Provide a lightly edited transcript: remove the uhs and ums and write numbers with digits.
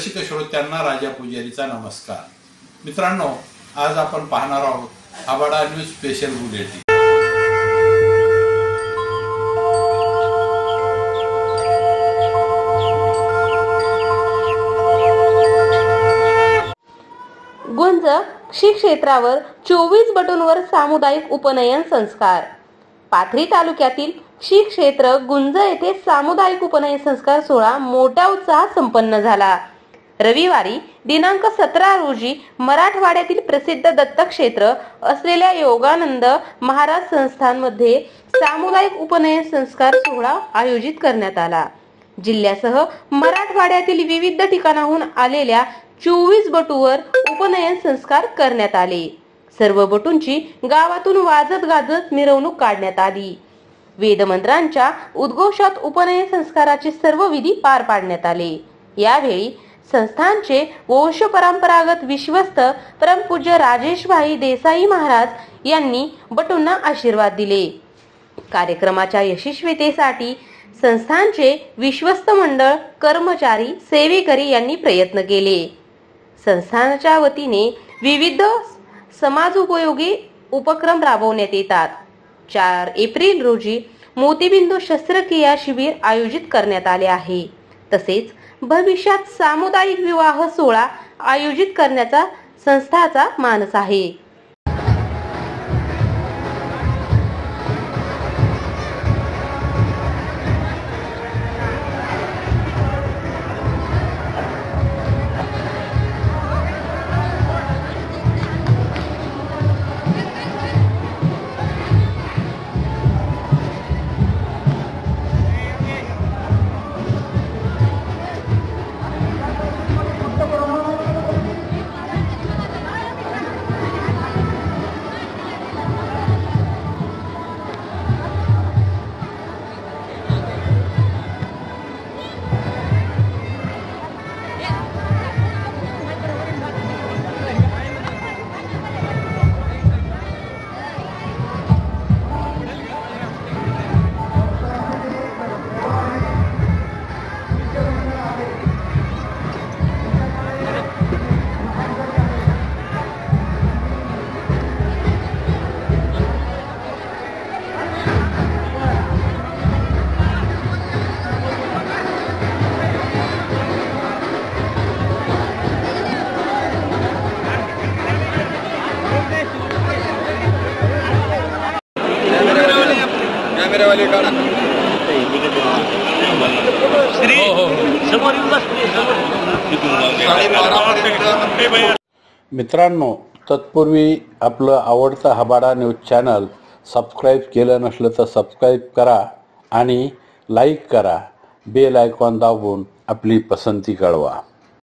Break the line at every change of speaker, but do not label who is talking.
रसिक श्रोत्यांना राजा पुजारीचा नमस्कार। मित्रांनो, आज आपण पाहणार आहोत आबाडा न्यूज स्पेशल बुलेटिन।
गुंज श्री क्षेत्रावर 24 बटूंवर सामुदायिक उपनयन संस्कार। पाथरी तालुक्यातील श्री क्षेत्र गुंज येथे सामुदायिक उपनयन संस्कार सोहळा मोठ्या उत्साहात संपन्न झाला। रविवारी दिनांक 17 रोजी मराठवाड्यातील प्रसिद्ध दत्तक्षेत्र असलेल्या योगानंद महाराज संस्थानमध्ये सामुदायिक उपनयन संस्कार सोहळा आयोजित करण्यात आला। जिल्ह्यासह मराठवाड्यातील विविध ठिकाणाहून आलेल्या 24 बटूवर उपनयन संस्कार करण्यात आले। सर्व बटूंची गावातून वाजत गाजत मिरवणूक काढण्यात आली। वेदमंत्रांच्या उद्घोषात उपनयन संस्काराचे सर्व विधी पार पाडण्यात आले। यावेळी संस्थानचे वंश परंपरागत विश्वस्त परमपूज्य राजेशभाई देसाई महाराज यांनी बटूंना आशीर्वाद दिले। कार्यक्रमाच्या यशस्वीतेसाठी संस्थानचे विश्वस्त मंडळ, कर्मचारी, सेवेकरी यांनी प्रयत्न केले। संस्थानाच्या वतीने विविध समाजोपयोगी उपक्रम राबवण्यात येतात। 4 एप्रिल रोजी मोतीबिंदू शस्त्रक्रिया शिबिर आयोजित करण्यात आले आहे। तसेच भविष्यात सामुदायिक विवाह सोहळा आयोजित करण्याचा संस्थाचा मानस आहे।
मित्रांनो, तत्पूर्वी आपलं आवडतं आबाडा न्यूज चॅनल सबस्क्राईब केलं नसलं तर सबस्क्राईब करा आणि लाईक करा। बेल आयकॉन दाबून आपली पसंती कळवा।